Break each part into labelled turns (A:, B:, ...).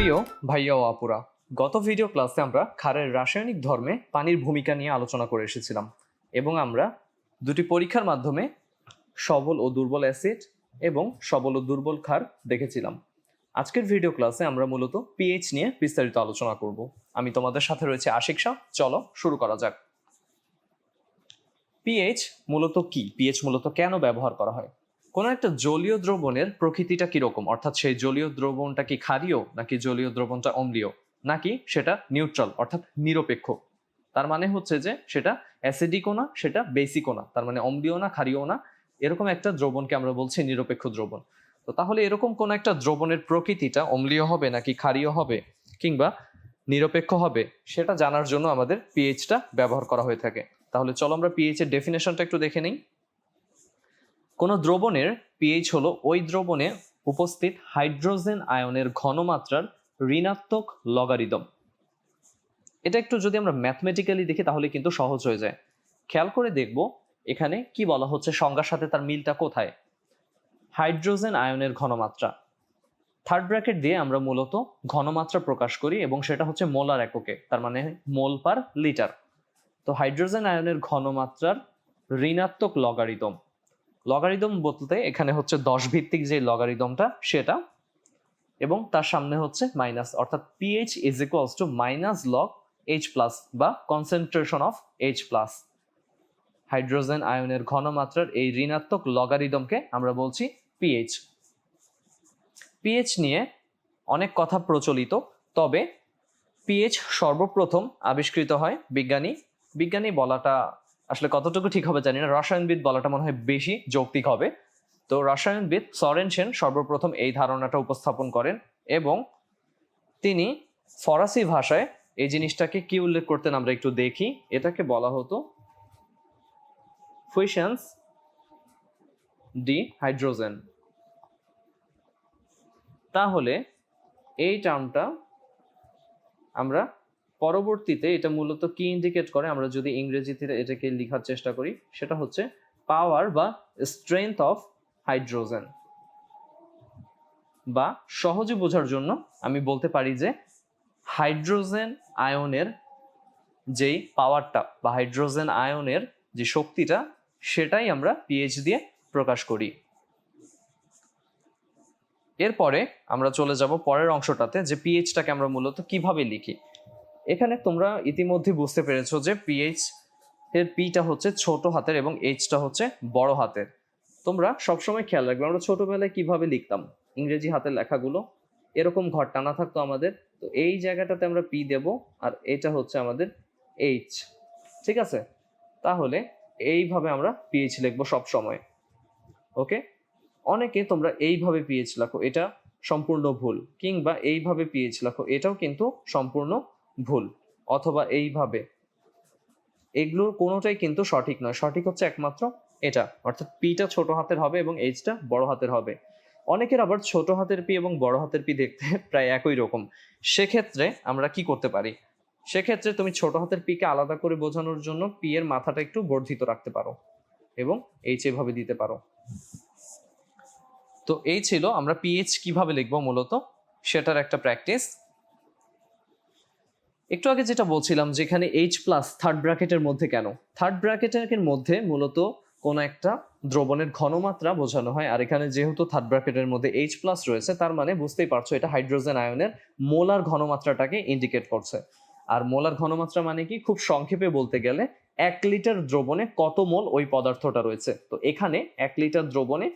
A: প্রিয় ভাইয়া ও আপুরা, গত ভিডিও ক্লাসে আমরা ক্ষারের রাসায়নিক ধর্মে পানির ভূমিকা নিয়ে আলোচনা করে এসেছিলাম এবং আমরা দুটি পরীক্ষার মাধ্যমে সবল ও দুর্বল অ্যাসিড এবং সবল ও দুর্বল ক্ষার দেখেছিলাম। আজকের ভিডিও ক্লাসে আমরা মূলত পিএইচ নিয়ে বিস্তারিত আলোচনা করব। আমি তোমাদের সাথে রয়েছে আশিক শাহ। চলো শুরু করা যাক। পিএইচ মূলত কি? পিএইচ মূলত কেন ব্যবহার করা হয়? কোনো একটা জলীয় দ্রবণের প্রকৃতিটা কিরকম, অর্থাৎ সেই জলীয় দ্রবণটা কি ক্ষারীয় নাকি জলীয় দ্রবণটা অম্লীয় নাকি সেটা নিউট্রাল অর্থাৎ নিরপেক্ষ। তার মানে হচ্ছে যে সেটা অ্যাসিডিকও না, সেটা বেসিকও না, তার মানে অম্লীয় না ক্ষারীয় না, এরকম একটা দ্রবণকে আমরা বলছি নিরপেক্ষ দ্রবণ। তো তাহলে এরকম কোন একটা দ্রবণের প্রকৃতিটা অম্লীয় হবে নাকি ক্ষারীয় হবে কিংবা নিরপেক্ষ হবে, সেটা জানার জন্য আমাদের পিএইচটা ব্যবহার করা হয়ে থাকে। তাহলে চলো আমরা পিএইচ এর ডেফিনেশনটা একটু দেখে নিই। কোনো দ্রবণের পিএইচ হলো ওই দ্রবণে উপস্থিত হাইড্রোজেন আয়নের ঘনমাত্রার ঋণাত্মক লগারিদম। এটা একটু যদি আমরা ম্যাথমেটিক্যালি দেখি তাহলে কিন্তু সহজ হয়ে যায়। খেয়াল করে দেখব এখানে কি বলা হচ্ছে, সংজ্ঞার সাথে তার মিলটা কোথায়। হাইড্রোজেন আয়নের ঘনমাত্রা, থার্ড ব্র্যাকেট দিয়ে আমরা মূলত ঘনমাত্রা প্রকাশ করি এবং সেটা হচ্ছে মোলার এককে, তার মানে মোল পার লিটার। তো হাইড্রোজেন আয়নের ঘনমাত্রার ঋণাত্মক লগারিদম, লগারিদম বলতে এখানে হচ্ছে 10 ভিত্তিক যে লগারিদমটা সেটা, এবং তার সামনে হচ্ছে মাইনাস, অর্থাৎ pH is equals to minus log H plus বা concentration of H plus. Hydrogen আয়নের ঘনমাত্রার এই ঋণাত্মক লগারিদমকে আমরা বলছি পিএইচ। পিএইচ নিয়ে অনেক কথা প্রচলিত, তবে পিএইচ সর্বপ্রথম আবিষ্কৃত হয় বিজ্ঞানী বলাটা আসলে কতটুকু ঠিক হবে জানি না, রসায়নবিদ বলাটা মনে হয় বেশি যৌক্তিক হবে। তো রসায়নবিদ সরেনশেন সর্বপ্রথম এই ধারণাটা উপস্থাপন করেন এবং তিনি ফরাসি ভাষায় এই জিনিসটাকে কি উল্লেখ করতেন আমরা একটু দেখি। এটাকে বলা হতো ফুইশন্স ডি হাইড্রোজেন। তাহলে এই টার্মটা আমরা পরবর্তীতে এটা মূলত কি ইন্ডিকেট করে, আমরা যদি ইংরেজিতে এটাকে লেখার চেষ্টা করি সেটা হচ্ছে পাওয়ার বা স্ট্রেংথ অফ হাইড্রোজেন, বা সহজে বোঝার জন্য আমি বলতে পারি যে হাইড্রোজেন আয়নের যেই পাওয়ারটা বা হাইড্রোজেন আয়নের যে শক্তিটা সেটাই আমরা পিএইচ দিয়ে প্রকাশ করি। এরপরে আমরা চলে যাব পরের অংশটাতে, যে পিএইচটাকে আমরা মূলত কিভাবে লিখি। এখানে তোমরা ইতিমধ্যে বুঝতে পেরেছো যে পিএইচ এর পিটা হচ্ছে ছোট হাতের এবং এইচটা হচ্ছে বড় হাতের। তোমরা সবসময় খেয়াল রাখবে আমরা ছোটবেলায় কিভাবে লিখতাম, ইংরেজি হাতের লেখাগুলো এরকম ঘর টানা থাকতো আমাদের, তো এই জায়গাটাতে আমরা পি দেব আর এটা হচ্ছে আমাদের এইচ, ঠিক আছে? তাহলে এইভাবে আমরা পিএইচ লিখবো সব সময়। ওকে, অনেকে তোমরা এইভাবে পিএইচ লেখো, এটা সম্পূর্ণ ভুল, কিংবা এইভাবে পিএইচ লেখো, এটাও কিন্তু সম্পূর্ণ ভুল, অথবা এইভাবে, এগুলোর কোনোটাই কিন্তু সঠিক নয়। সঠিক হচ্ছে একমাত্র এটা, অর্থাৎ পিটা ছোট হাতের হবে এবং এইচটা বড় হাতের হবে। অনেকের আবার ছোট হাতের পি এবং বড় হাতের পি দেখতে প্রায় একই রকম। সেক্ষেত্রে আমরা কি করতে পারি, সেক্ষেত্রে তুমি ছোট হাতের পি কে আলাদা করে বোঝানোর জন্য পি এর মাথাটা একটু বর্ধিত রাখতে পারো এবং এইচ এভাবে দিতে পারো। তো এই ছিল আমরা পিএইচ কিভাবে লিখবো মূলত সেটার একটা প্র্যাকটিস। একটু আগে যেটা বলছিলাম, যেখানে এইচ প্লাস থার্ড ব্র্যাকেটের মধ্যে, কেন থার্ড ব্র্যাকেটের মধ্যে মূলত কোনো একটা দ্রবণের ঘনমাত্রা বোঝানো হয়, আর এখানে যেহেতু থার্ড ব্র্যাকেটের মধ্যে এইচ প্লাস রয়েছে তার মানে বুঝতেই পারছো এটা হাইড্রোজেন আয়নের মোলার ঘনমাত্রাটাকে ইন্ডিকেট করছে। আর মোলার ঘনমাত্রা মানে কি, খুব সংক্ষেপে বলতে গেলে 1 লিটার দ্রবণে কত মোল ওই পদার্থটা রয়েছে। তো এখানে 1 লিটার দ্রবণে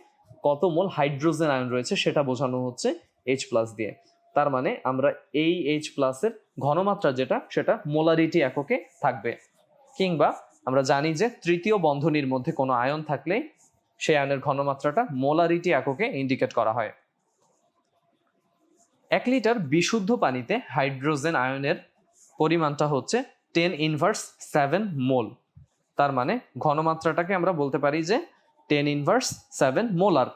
A: কত মোল হাইড্রোজেন আয়ন রয়েছে সেটা বোঝানো হচ্ছে এইচ প্লাস দিয়ে। তার মানে আমরা এই এইচ প্লাসের ঘনমাত্রা যেটা সেটা মোলারিটি এককে থাকবে, কিংবা আমরা জানি যে তৃতীয় বন্ধনীর মধ্যে কোনো আয়ন থাকলে সেই আয়নের ঘনমাত্রাটা মোলারিটি এককে ইন্ডিকেট করা হয়। 1 লিটার বিশুদ্ধ পানিতে হাইড্রোজেন আয়নের পরিমাণটা হচ্ছে 10⁻⁷ মোল। তার মানে ঘনমাত্রাটাকে আমরা বলতে পারি যে 10⁻⁷ মোলার।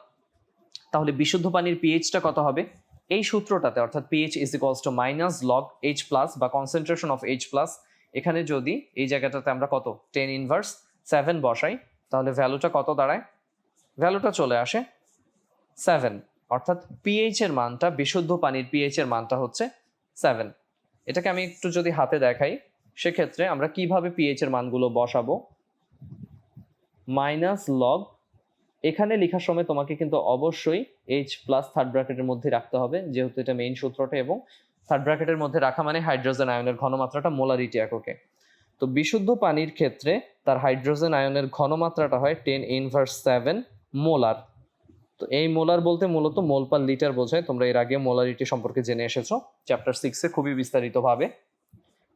A: তাহলে বিশুদ্ধ পানির পিএইচটা কত হবে, এই সূত্রটাতে, অর্থাৎ pH is equals to minus log H plus বা কনসেন্ট্রেশন অফ এইচ প্লাস, এখানে যদি এই জায়গাটাতে আমরা কত 10⁻⁷ বসাই তাহলে ভ্যালুটা কত দাঁড়ায়, ভ্যালুটা চলে আসে 7, অর্থাৎ পিএইচ এর মানটা, বিশুদ্ধ পানির পিএইচ এর মানটা হচ্ছে 7। এটাকে আমি একটু যদি হাতে দেখাই, সেক্ষেত্রে আমরা কিভাবে পিএইচ এর মানগুলো বসাবো, মাইনাস লগ, এখানে লেখার সময় তোমাকে কিন্তু অবশ্যই এইচ প্লাস থার্ড ব্র্যাকেটের মধ্যে রাখতে হবে, যেহেতু এটা মেইন সূত্রটা, এবং থার্ড ব্র্যাকেটের মধ্যে রাখা মানে হাইড্রোজেন আয়নের ঘনমাত্রাটা মোলারিটি এককে। তো বিশুদ্ধ পানির ক্ষেত্রে তার হাইড্রোজেন আয়নের ঘনমাত্রাটা হয় 10⁻7 মোলার। তো এই মোলার বলতে মূলত মোল পার লিটার বোঝায়, তোমরা এর আগে মোলারিটি সম্পর্কে জেনে এসেছো চ্যাপ্টার 6-এ খুবই বিস্তারিতভাবে।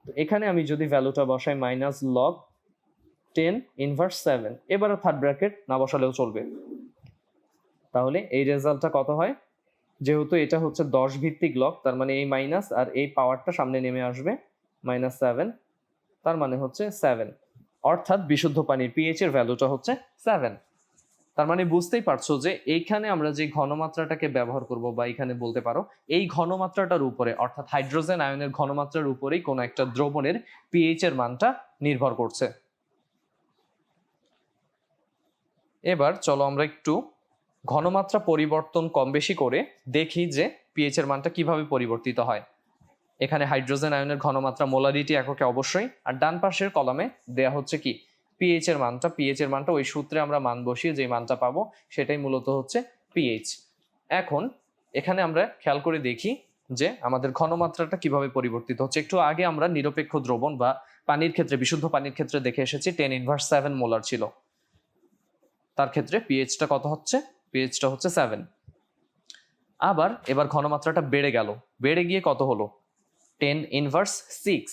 A: তো এখানে আমি যদি ভ্যালুটা বসাই মাইনাস লগ 10⁻7, এবারে থার্ড ব্র্যাকেট না বসালেও চলবে। তাহলে এই রেজাল্টটা কত হয়, যেহেতু এটা হচ্ছে 10 ভিত্তিক লগ, তার মানে এই মাইনাস আর এই পাওয়ারটা সামনে নেমে আসবে, -7, তার মানে হচ্ছে 7, অর্থাৎ বিশুদ্ধ পানির পিএইচ এর ভ্যালুটা হচ্ছে 7। তার মানে বুঝতেই পারছো যে এইখানে আমরা যে ঘনমাত্রাটাকে ব্যবহার করব, বা এখানে বলতে পারো এই ঘনমাত্রাটার উপরে, অর্থাৎ হাইড্রোজেন আয়নের ঘনমাত্রার উপরেই কোনো একটা দ্রবণের পিএইচ এর মানটা নির্ভর করছে। এবার চলো আমরা একটু ঘনমাত্রা পরিবর্তন কম বেশি করে দেখি যে পিএইচ এর মানটা কিভাবে পরিবর্তিত হয়। এখানে হাইড্রোজেন আয়নের ঘনমাত্রা মোলারিটি এককে অবশ্যই, আর ডান পাশের কলামে দেয়া হচ্ছে কি পিএইচ এর মানটা। পিএইচ এর মানটা ওই সূত্রে আমরা মান বসিয়ে যে মানটা পাবো সেটাই মূলত হচ্ছে পিএইচ। এখন এখানে আমরা খেয়াল করে দেখি যে আমাদের ঘনমাত্রাটা কিভাবে পরিবর্তিত হচ্ছে। একটু আগে আমরা নিরপেক্ষ দ্রবণ বা পানির ক্ষেত্রে, বিশুদ্ধ পানির ক্ষেত্রে দেখে এসেছি 10⁻7 মোলার ছিল, তার ক্ষেত্রে পিএইচটা কত হচ্ছে, পিএইচটা হচ্ছে 7। আবার এবার ঘনমাত্রাটা বেড়ে গেল, বেড়ে গিয়ে কত হলো 10⁻6।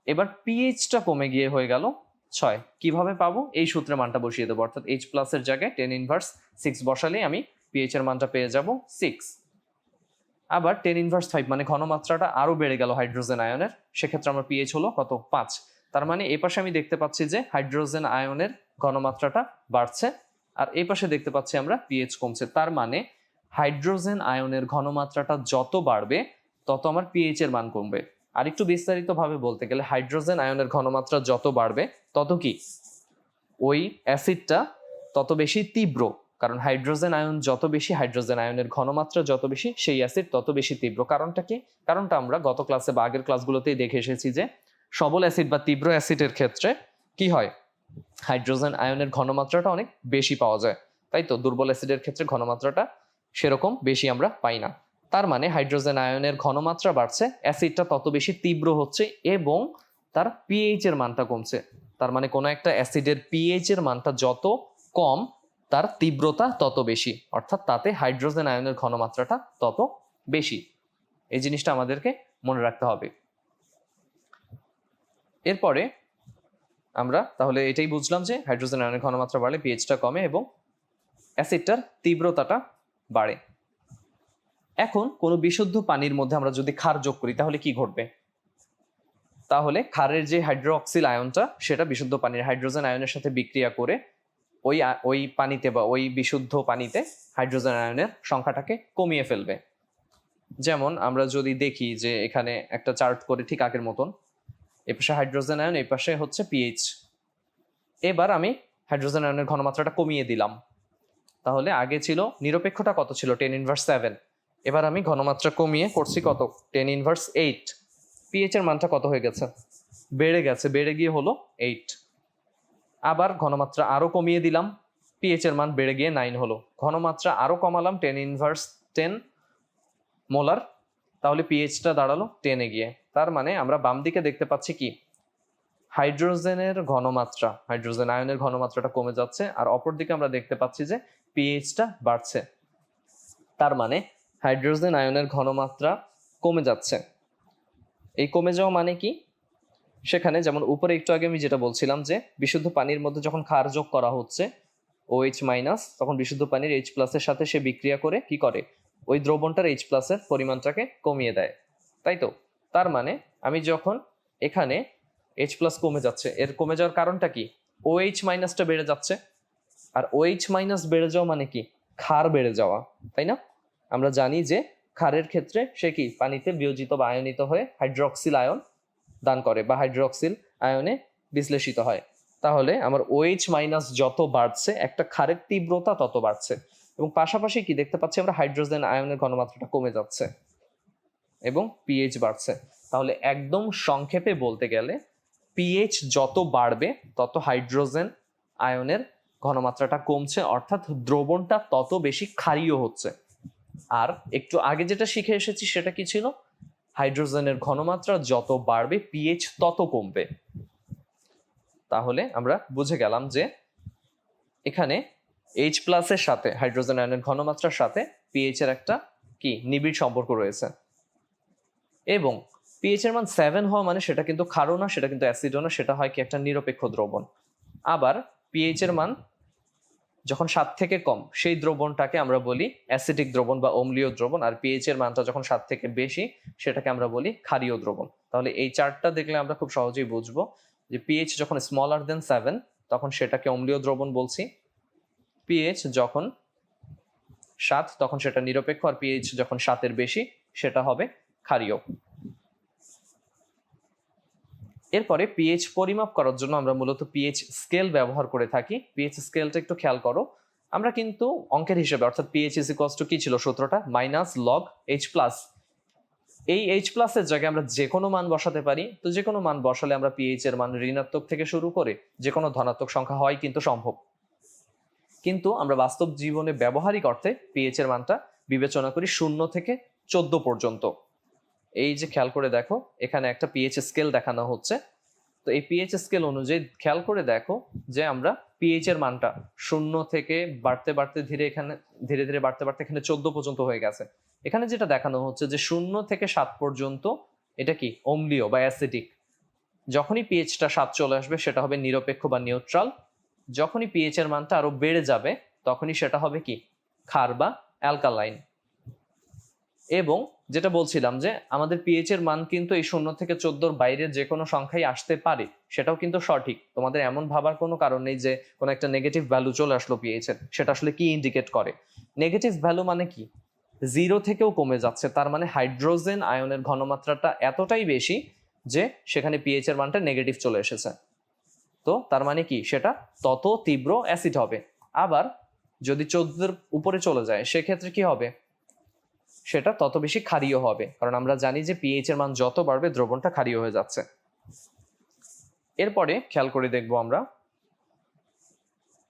A: এবার পিএইচটা কমে গিয়ে হয়ে গেল 6। কিভাবে পাবো, এই সূত্রে মানটা বসিয়ে দেবো, অর্থাৎ এইচ প্লাসের জায়গায় 10⁻6 বসালে আমি পিএইচ এর মানটা পেয়ে যাব 6। আবার 10⁻5 মানে ঘনমাত্রাটা আরো বেড়ে গেল হাইড্রোজেন আয়নের, সেক্ষেত্রে আমার পিএইচ হলো কত 5। তার মানে এই পাশে আমি দেখতে পাচ্ছি যে হাইড্রোজেন আয়নের ঘনমাত্রাটা বাড়ছে, আর এই পাশে দেখতে পাচ্ছি আমরা পিএইচ কমছে। তার মানে হাইড্রোজেন আয়নের ঘনমাত্রাটা যত বাড়বে তত আমার পিএইচ এর মান কমবে। আর একটু বিস্তারিত ভাবে বলতে গেলে হাইড্রোজেন আয়নের ঘনমাত্রা যত বাড়বে তত কি ওই অ্যাসিডটা তত বেশি তীব্র, কারণ হাইড্রোজেন আয়ন যত বেশি, হাইড্রোজেন আয়নের ঘনমাত্রা যত বেশি, সেই অ্যাসিড তত বেশি তীব্র। কারণটা কি, কারণটা আমরা গত ক্লাসে বা আগের ক্লাসগুলোতেই দেখে এসেছি যে সবল অ্যাসিড বা তীব্র অ্যাসিডের ক্ষেত্রে কি হয়, হাইড্রোজেন আয়নের ঘনমাত্রাটা অনেক বেশি পাওয়া যায়, তাই তো দুর্বল অ্যাসিডের ক্ষেত্রে ঘনমাত্রাটা সেরকম বেশি আমরা পাই না। তার মানে হাইড্রোজেন আয়নের ঘনমাত্রা বাড়ছে, অ্যাসিডটা তত বেশি তীব্র হচ্ছে এবং তার পিএইচ এর মানটা কমছে। তার মানে কোনো একটা অ্যাসিডের পিএইচ এর মানটা যত কম তার তীব্রতা তত বেশি, অর্থাৎ তাতে হাইড্রোজেন আয়নের ঘনমাত্রাটা তত বেশি। এই জিনিসটা আমাদেরকে মনে রাখতে হবে। এরপরে আমরা তাহলে এটাই বুঝলাম যে হাইড্রোজেন আয়নের ঘনমাত্রা বাড়লে পিএইচটা কমে এবং অ্যাসিডটার তীব্রতাটা বাড়ে। এখন কোনো বিশুদ্ধ পানির মধ্যে আমরা যদি ক্ষার যোগ করি তাহলে কি ঘটবে, তাহলে ক্ষারের যে হাইড্রোক্সিল আয়নটা সেটা বিশুদ্ধ পানির হাইড্রোজেন আয়নের সাথে বিক্রিয়া করে ওই পানিতে বা ওই বিশুদ্ধ পানিতে হাইড্রোজেন আয়নের সংখ্যাটাকে কমিয়ে ফেলবে। যেমন আমরা যদি দেখি যে এখানে একটা চার্ট করে ঠিক আগের মতন, এই পাশে হাইড্রোজেন আয়ন, এই পাশে হচ্ছে পিএইচ। এবার আমি হাইড্রোজেন আয়নের ঘনমাত্রাটা কমিয়ে দিলাম, তাহলে আগে ছিল নিরপেক্ষটা কত ছিল 10⁻7, এবার আমি ঘনমাত্রা কমিয়ে করছি কত 10⁻8। পিএইচ এর মানটা কত হয়ে গেছে, বেড়ে গেছে, বেড়ে গিয়ে হলো 8। আবার ঘনমাত্রা আরো কমিয়ে দিলাম, পিএইচ এর মান বেড়ে গিয়ে 9 হলো। ঘনমাত্রা আরো কমালাম 10⁻10 মোলার, তাহলে পিএইচটা দাঁড়ালো 10-এ গিয়ে। তার মানে আমরা বাম দিকে দেখতে পাচ্ছি কি হাইড্রোজেনের ঘনমাত্রা, হাইড্রোজেন আয়নের ঘনমাত্রাটা কমে যাচ্ছে, আর অপর দিকে আমরা দেখতে পাচ্ছি যে পিএইচটা বাড়ছে। তার মানে হাইড্রোজেন আয়নের ঘনমাত্রা কমে যাচ্ছে। এই কমে যাওয়া মানে কি, সেখানে যেমন উপরে একটু আগে আমি যেটা বলছিলাম যে বিশুদ্ধ পানির মধ্যে যখন ক্ষার যোগ করা হচ্ছে OH-, তখন বিশুদ্ধ পানির H+ এর সাথে সে বিক্রিয়া করে কি করে, ওই দ্রবণটার H+ এর পরিমাণটাকে কমিয়ে দেয়, তাই তো। তার মানে আমি যখন এখানে H+ কমে যাচ্ছে, এর কমে যাওয়ার কারণটা কি, OH- বেড়ে যাচ্ছে, আর OH- বেড়ে যাওয়া মানে কি ক্ষার বেড়ে যাওয়া, তাই না। আমরা জানি যে ক্ষারের ক্ষেত্রে সে কি পানিতে বিয়োজিত বা আয়নিত হয়ে হাইড্রোক্সিল আয়ন দান করে বা হাইড্রোক্সিল আয়নে বিশ্লেষিত হয়। তাহলে আমার OH- যত বাড়ছে একটা ক্ষারের তীব্রতা তত বাড়ছে, এবং পাশাপাশি কি দেখতে পাচ্ছি আমরা হাইড্রোজেন আয়নের ঘনমাত্রাটা কমে যাচ্ছে। এবং পিএইচ বাড়ছে। তাহলে একদম সংক্ষেপে বলতে গেলে পিএইচ যত বাড়বে তত হাইড্রোজেন আয়নের ঘনমাত্রাটা কমছে, অর্থাৎ দ্রবণটা তত বেশি ক্ষারীয় হচ্ছে। আর একটু আগে যেটা শিখে এসেছি সেটা কি ছিল? হাইড্রোজেনের ঘনমাত্রা যত বাড়বে পিএইচ তত কমবে। তাহলে আমরা বুঝে গেলাম যে এখানে H প্লাসের সাথে হাইড্রোজেন আয়নের ঘনমাত্রার সাথে পিএইচ এর একটা কি নিবিড় সম্পর্ক রয়েছে। এবং পিএইচ এর মান 7 হওয়া মানে সেটা কিন্তু ক্ষারও না, সেটা কিন্তু অ্যাসিডও না, সেটা হয় কি একটা নিরপেক্ষ দ্রবণ। আবার পিএইচ এর মান যখন 7 থেকে কম সেই দ্রবণটাকে আমরা বলি অ্যাসিডিক দ্রবণ বা অম্লীয় দ্রবণ, আর পিএইচ এর মানটা যখন 7 থেকে বেশি সেটাকে আমরা বলি ক্ষারীয় দ্রবণ। তাহলে এই চার্টটা দেখলে আমরা খুব সহজেই বুঝবো যে পিএইচ যখন স্মলার দেন 7 তখন সেটাকে অম্লীয় দ্রবণ বলছি, পিএইচ যখন 7 তখন সেটা নিরপেক্ষ, আর পিএইচ যখন 7 এর বেশি সেটা হবে ক্ষারীয়। এরপরে পিএইচ পরিমাপ করার জন্য আমরা মূলত পিএইচ স্কেল ব্যবহার করে থাকি। পিএইচ স্কেলটা একটু খেয়াল করো, আমরা কিন্তু অঙ্কের হিসেবে অর্থাৎ পিএইচ ইজ ইকুয়ালস টু কি ছিল সূত্রটা, মাইনাস লগ এইচ প্লাস। এই এইচ প্লাসের জায়গায় আমরা যে কোনো মান বসাতে পারি, তো যে কোনো মান বসালে আমরা পিএইচ এর মান ঋণাত্মক থেকে শুরু করে যে কোনো ধনাত্মক সংখ্যা হয় কিন্তু সম্ভব। কিন্তু আমরা বাস্তব জীবনে ব্যবহারিক অর্থে পিএইচ এর মানটা বিবেচনা করি 0 থেকে 14 পর্যন্ত। এই যে খেয়াল করে দেখো এখানে একটা পিএইচ স্কেল দেখানো হচ্ছে, তো এই পিএইচ স্কেল অনুযায়ী খেয়াল করে দেখো যে আমরা পিএইচ এর মানটা 0 থেকে বাড়তে বাড়তে ধীরে ধীরে বাড়তে বাড়তে এখানে 14 পর্যন্ত হয়ে গেছে। এখানে যেটা দেখানো হচ্ছে যে 0 থেকে 7 পর্যন্ত এটা কি অম্লীয় বা অ্যাসিডিক। যখনই পিএইচটা 7 চলে আসবে সেটা হবে নিরপেক্ষ বা নিউট্রাল। যখনই পিএইচ এর মানটা আরো বেড়ে যাবে তখনই সেটা হবে কি ক্ষার বা অ্যালকালাইন। এবং যেটা বলছিলাম যে আমাদের পিএইচ এর মান কিন্তু এই 0 থেকে 14 বাইরে যে কোনো সংখ্যাই আসতে পারে, সেটাও কিন্তু সঠিক। তোমাদের এমন ভাবার কোনো কারণ নেই যে কোনো একটা নেগেটিভ ভ্যালু চলে আসলো পিএইচ এর, সেটা আসলে কি ইন্ডিকেট করে? নেগেটিভ ভ্যালু মানে কি? 0 থেকেও কমে যাচ্ছে, তার মানে হাইড্রোজেন আয়নের ঘনমাত্রাটা এতটাই বেশি যে সেখানে পিএইচ এর মানটা নেগেটিভ চলে এসেছে। তো তার মানে কি সেটা তত তীব্র অ্যাসিড হবে। আবার যদি 14 উপরে চলে যায় সেক্ষেত্রে কি হবে? সেটা তত বেশি ক্ষারীয় হবে, কারণ আমরা জানি যে পিএইচ এর মান যত বাড়বে দ্রবণটা ক্ষারীয় হয়ে যাচ্ছে। এরপরে খেয়াল করে দেখবো আমরা,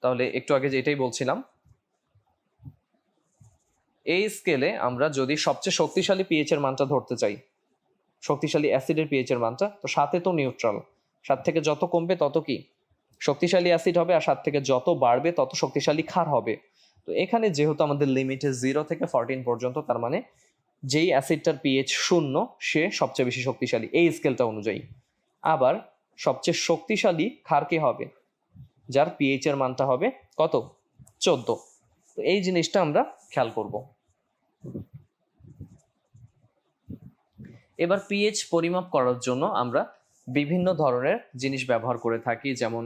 A: তাহলে একটু আগে যেটাই বলছিলাম, এই স্কেলে আমরা যদি সবচেয়ে শক্তিশালী পিএইচ এর মানটা ধরতে চাই, শক্তিশালী অ্যাসিডের পিএইচ এর মানটা, তো 7 তো নিউট্রাল, 7 থেকে যত কমবে তত কি শক্তিশালী অ্যাসিড হবে, আর 7 থেকে যত বাড়বে তত শক্তিশালী ক্ষার হবে। তো এখানে যেহেতু আমাদের লিমিটে 0 থেকে 14 পর্যন্ত, তার মানে যেই অ্যাসিডটার পিএইচ 0 সে সবচেয়ে বেশি শক্তিশালী এই স্কেলটা অনুযায়ী। আবার সবচেয়ে শক্তিশালী ক্ষার কে হবে? যার পিএইচ এর মানটা হবে কত? 14। তো এই জিনিসটা আমরা খেয়াল করব। এবার পিএইচ পরিমাপ করার জন্য আমরা বিভিন্ন ধরনের জিনিস ব্যবহার করে থাকি, যেমন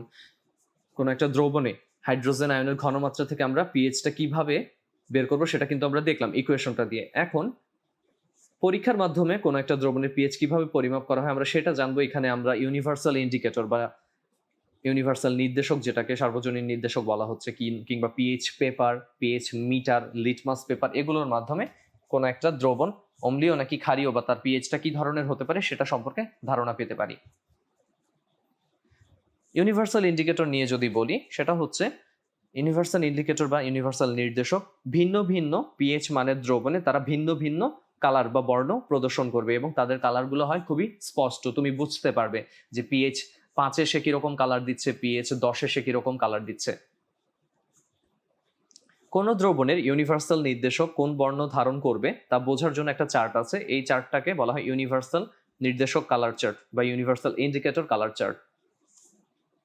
A: কোনো একটা দ্রবণে হাইড্রোজেন আয়নের ঘনমাত্রা থেকে আমরা পিএইচটা কিভাবে বের করব সেটা কিন্তু আমরা দেখলাম ইকুয়েশনটা দিয়ে। এখন পরীক্ষার মাধ্যমে কোনো একটা দ্রবণের পিএইচ কিভাবে পরিমাপ করা হয় আমরা সেটা জানবো। এখানে আমরা ইউনিভার্সাল ইন্ডিকেটর বা ইউনিভার্সাল নির্দেশক, যেটাকে সার্বজনীন নির্দেশক বলা হচ্ছে, কিংবা pH paper, pH metre, litmus paper, এগুলোর মাধ্যমে কোনো একটা দ্রবণ অম্লীয় নাকি ক্ষারীয় বা তার পিএইচটা কি ধরনের হতে পারে সেটা সম্পর্কে ধারণা পেতে পারি। ইউনিভার্সাল ইন্ডিকেটর নিয়ে যদি বলি, সেটা হচ্ছে ইউনিভার্সাল ইন্ডিকেটর বা ইউনিভার্সাল নির্দেশক ভিন্ন ভিন্ন পিএইচ মানের দ্রবণে তারা ভিন্ন ভিন্ন কালার বা বর্ণ প্রদর্শন করবে, এবং তাদের কালারগুলো হয় খুবই স্পষ্ট। তুমি বুঝতে পারবে যে পিএইচ 5-এ সে কিরকম কালার দিচ্ছে, পিএইচ 10-এ সে কিরকম কালার দিচ্ছে। কোন দ্রবণের ইউনিভার্সাল নির্দেশক কোন বর্ণ ধারণ করবে তা বোঝার জন্য একটা চার্ট আছে। এই চার্টটাকে বলা হয় ইউনিভার্সাল নির্দেশক কালার চার্ট বা ইউনিভার্সাল ইন্ডিকেটর কালার চার্ট।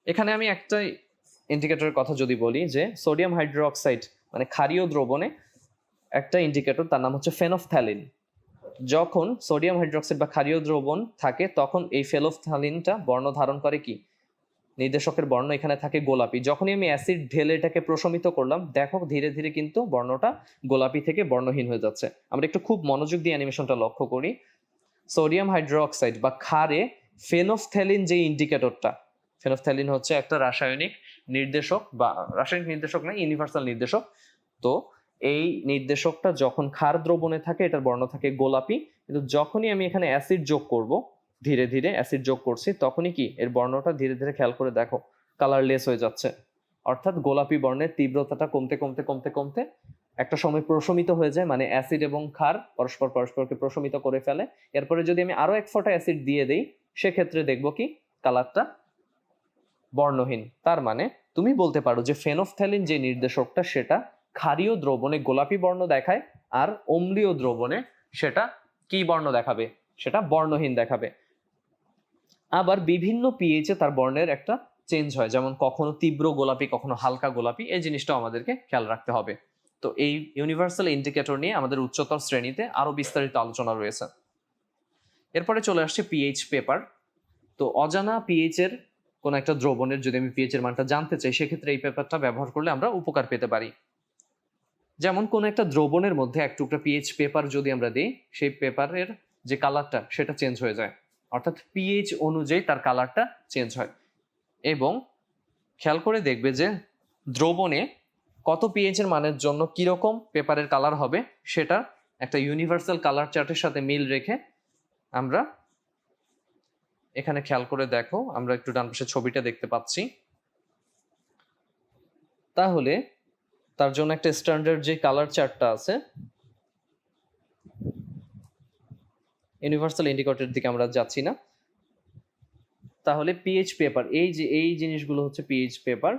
A: এখানে আমি একটা ইন্ডিকেটরের কথা যদি বলি, যে সোডিয়াম হাইড্রোক্সাইড মানে ক্ষারীয় দ্রবণে একটা ইন্ডিকেটর, তার নাম হচ্ছে ফেনফথ্যালিন। যখন সোডিয়াম হাইড্রোক্সাইড বা ক্ষারীয় দ্রবণ থাকে তখন এই ফেনফথ্যালিনটা বর্ণ ধারণ করে কি নির্দেশকের বর্ণ এখানে থাকে গোলাপি। যখনই আমি অ্যাসিড ঢেলে এটাকে প্রশমিত করলাম, দেখো ধীরে ধীরে কিন্তু বর্ণটা গোলাপি থেকে বর্ণহীন হয়ে যাচ্ছে। আমরা একটু খুব মনোযোগ দিয়ে অ্যানিমেশনটা লক্ষ্য করি। সোডিয়াম হাইড্রোক্সাইড বা ক্ষারে ফেনফথ্যালিন যে ইন্ডিকেটরটা, ফেনফথ্যালিন হচ্ছে একটা রাসায়নিক নির্দেশক, বা রাসায়নিক নির্দেশক না, ইউনিভার্সাল নির্দেশক। তো এই নির্দেশকটা যখন ক্ষার দ্রবণে থাকে এটার বর্ণ থাকে গোলাপি, কিন্তু যখনই আমি এখানে অ্যাসিড যোগ করব, ধীরে ধীরে অ্যাসিড যোগ করছি, তখনই কি এর বর্ণটা ধীরে ধীরে খেয়াল করে দেখো কালারলেস হয়ে যাচ্ছে। অর্থাৎ গোলাপি বর্ণের তীব্রতাটা কমতে কমতে কমতে কমতে একটা সময় প্রশমিত হয়ে যায়, মানে অ্যাসিড এবং ক্ষার পরস্পরকে প্রশমিত করে ফেলে। এরপরে যদি আমি আরো এক ফোঁটা অ্যাসিড দিয়ে দেই, সেক্ষেত্রে দেখবো কি কালারটা বর্ণহীন। তার মানে তুমি বলতে পারো যে ফেনফথ্যালিন যে নির্দেশকটা সেটা ক্ষারীয় দ্রবণে গোলাপি বর্ণ দেখায়, আর অম্লীয় দ্রবণে সেটা কি বর্ণ দেখাবে, সেটা বর্ণহীন দেখাবে। আবার বিভিন্ন পিএইচে তার বর্ণের একটা চেঞ্জ হয়, যেমন কখনো তীব্র গোলাপি কখনো হালকা গোলাপি, এই জিনিসটাও আমাদেরকে খেয়াল রাখতে হবে। তো এই ইউনিভার্সাল ইন্ডিকেটর নিয়ে আমাদের উচ্চতর শ্রেণীতে আরো বিস্তারিত আলোচনা রয়েছে। এরপরে চলে আসছে পিএইচ পেপার। তো অজানা পিএইচ এর কোন একটা দ্রবণের যদি আমি পিএইচ এর মানটা জানতে চাই, সেক্ষেত্রে এই পেপারটা ব্যবহার করলে আমরা উপকার পেতে পারি। যেমন কোন একটা দ্রবণের মধ্যে এক টুকরা পিএইচ পেপার যদি আমরা দিই, সেই পেপারের যে কালারটা সেটা চেঞ্জ হয়ে যায়, অর্থাৎ পিএইচ অনুযায়ী তার কালারটা চেঞ্জ হয়। এবং খেয়াল করে দেখবে যে দ্রবণে কত পিএইচ এর মানের জন্য কিরকম পেপারের কালার হবে, সেটা একটা ইউনিভার্সাল কালার চার্টের সাথে মিল রেখে আমরা এখানে খেয়াল করে দেখো, আমরা একটু ডান পাশে ছবিটা দেখতে পাচ্ছি। তাহলে তার জন্য একটা স্ট্যান্ডার্ড যে কালার চার্টটা আছে, ইউনিভার্সাল ইন্ডিকেটরের দিকে আমরা যাচ্ছি না। তাহলে পিএইচ পেপার, এই জিনিসগুলো হচ্ছে পিএইচ পেপার।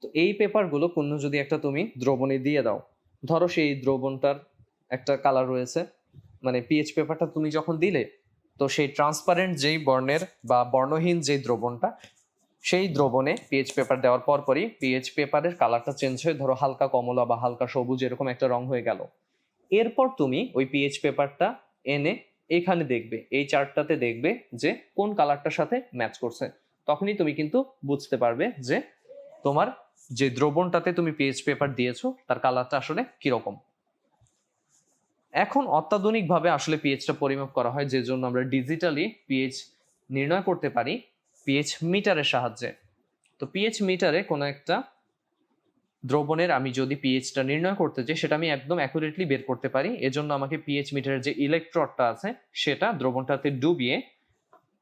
A: তো এই পেপারগুলো কোনো যদি একটা তুমি দ্রবণে দিয়ে দাও, ধরো সেই দ্রবণটার একটা কালার রয়েছে, মানে পিএইচ পেপারটা তুমি যখন দিলে, তো সেই ট্রান্সপারেন্ট যেই বর্ণের বা বর্ণহীন যেই দ্রবণটা, সেই দ্রবণে পিএইচ পেপার দেওয়ার পরপরই পিএইচ পেপারের কালারটা চেঞ্জ হয়ে ধরো হালকা কমলা বা হালকা সবুজ এরকম একটা রং হয়ে গেল। এরপর তুমি ওই পিএইচ পেপারটা এনে এখানে দেখবে, এই চার্টটাতে দেখবে যে কোন কালারটার সাথে ম্যাচ করছে। তখনই তুমি কিন্তু বুঝতে পারবে যে তোমার যে দ্রবণটাতে তুমি পিএইচ পেপার দিয়েছো তার কালারটা আসলে কিরকম। এখন অত্যাধুনিকভাবে আসলে পিএইচটা পরিমাপ করা হয়, যে জন্য আমরা ডিজিটালি পিএইচ নির্ণয় করতে পারি পিএইচ মিটারের সাহায্যে। তো পিএইচ মিটারে কোনো একটা দ্রবণের আমি যদি পিএইচটা নির্ণয় করতে চাই, সেটা আমি একদম অ্যাকুরেটলি বের করতে পারি। এজন্য আমাকে পিএইচ মিটারের যে ইলেকট্রোডটা আছে সেটা দ্রবণটাতে ডুবিয়ে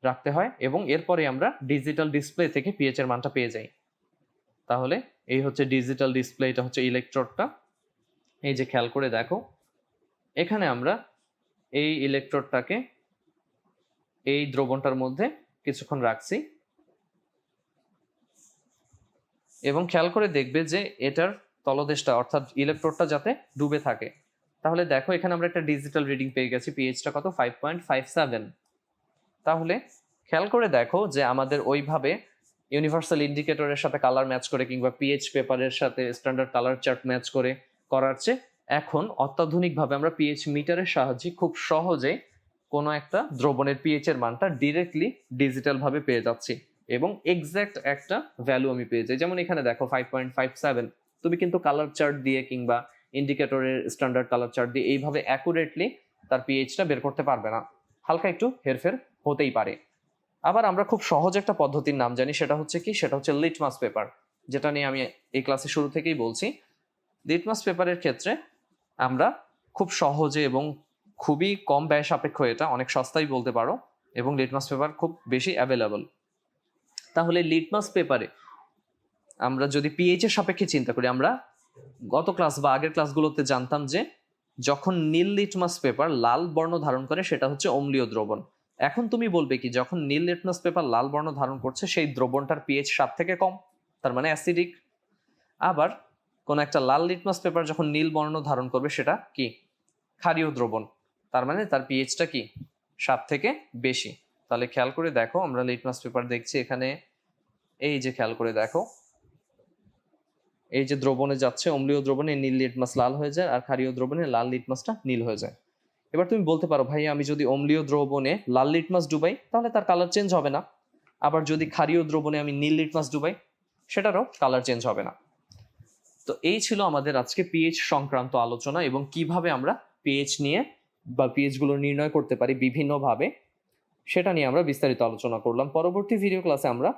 A: রাখতে হয়, এবং এরপরে আমরা ডিজিটাল ডিসপ্লে থেকে পিএইচ এর মানটা পেয়ে যাই। তাহলে এই হচ্ছে ডিজিটাল ডিসপ্লে, এটা হচ্ছে ইলেকট্রোডটা। এই যে খেয়াল করে দেখো, এখানে আমরা এই ইলেকট্রোডটাকে এই দ্রবণটার মধ্যে কিছুক্ষণ রাখছি, এবং খেয়াল করে দেখবে যে এটার তলদেশটা অর্থাৎ ইলেকট্রোডটা যাতে ডুবে থাকে। তাহলে দেখো এখানে আমরা একটা ডিজিটাল রিডিং পেয়ে গেছি, পিএইচটা কত 5.57। তাহলে খেয়াল করে দেখো যে আমাদের ওইভাবে ইউনিভার্সাল ইন্ডিকেটরের সাথে কালার ম্যাচ করে কিংবা পিএইচ পেপারের সাথে স্ট্যান্ডার্ড কালার চার্ট ম্যাচ করে করার চেয়ে এখন অত্যাধুনিকভাবে আমরা পিএইচ মিটারের সাহায্যে খুব সহজে কোনো একটা দ্রবণের পিএইচ এর মানটা ডিরেক্টলি ডিজিটাল ভাবে পেয়ে যাচ্ছি, এবং এক্সাক্ট একটা ভ্যালু আমি পেয়ে যাই। যেমন এখানে দেখো 5.57, তুমি কিন্তু কালার চার্ট দিয়ে কিংবা ইন্ডিকেটরের স্ট্যান্ডার্ড কালার চার্ট দিয়ে এইভাবে অ্যাকুরেটলি তার পিএইচটা বের করতে পারবে না, হালকা একটু হেরফের হতেই পারে। আবার আমরা খুব সহজ একটা পদ্ধতির নাম জানি, সেটা হচ্ছে কি, সেটা হচ্ছে লিটমাস পেপার, যেটা নিয়ে আমি এই ক্লাসে শুরু থেকেই বলছি। লিটমাস পেপারের ক্ষেত্রে আমরা খুব সহজে এবং খুবই কম ব্যয় সাপেক্ষ, এটা অনেক সস্তাই বলতে পারো, এবং লিটমাস পেপার খুব বেশি অ্যাভেলেবল। তাহলে লিটমাস পেপারে আমরা যদি পিএইচ এর সাপেক্ষে চিন্তা করি, আমরা গত ক্লাস বা আগের ক্লাসগুলোতে জানতাম যে যখন নীল লিটমাস পেপার লাল বর্ণ ধারণ করে সেটা হচ্ছে অম্লীয় দ্রবণ। এখন তুমি বলবে কি, যখন নীল লিটমাস পেপার লাল বর্ণ ধারণ করছে সেই দ্রবণটার পিএইচ 7 থেকে কম, তার মানে অ্যাসিডিক। আবার কোন একটা লাল লিটমাস পেপার যখন নীল বর্ণ ধারণ করবে সেটা কি, ক্ষারীয় দ্রবণ, তার মানে তার পিএইচটা কি 7 থেকে বেশি। তাহলে খেয়াল করে দেখো, আমরা লিটমাস পেপার দেখছি এখানে, এই যে খেয়াল করে দেখো, এই যে দ্রবণে যাচ্ছে অম্লীয় দ্রবণে নীল লিটমাস লাল হয়ে যায়, আর ক্ষারীয় দ্রবণে লাল লিটমাসটা নীল হয়ে যায়। এবার তুমি বলতে পারো, ভাই আমি যদি অম্লীয় দ্রবণে লাল লিটমাস ডুবাই তাহলে তার কালার চেঞ্জ হবে না, আবার যদি ক্ষারীয় দ্রবণে আমি নীল লিটমাস ডুবাই সেটারও কালার চেঞ্জ হবে না। তো এই ছিল আমাদের আজকে পিএইচ সংক্রান্ত আলোচনা, এবং কিভাবে আমরা পিএইচ নিয়ে বা পিএইচ গুলো নির্ণয় করতে পারি বিভিন্নভাবে, সেটা নিয়ে আমরা বিস্তারিত আলোচনা করলাম। পরবর্তী ভিডিও ক্লাসে আমরা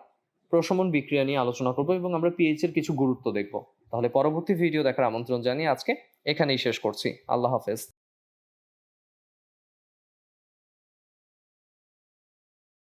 A: প্রশমন বিক্রিয়া নিয়ে আলোচনা করব, এবং আমরা পিএইচ এর কিছু গুরুত্ব দেখব। তাহলে পরবর্তী ভিডিও দেখার আমন্ত্রণ জানিয়ে আজকে এখানেই শেষ করছি। আল্লাহ হাফেজ।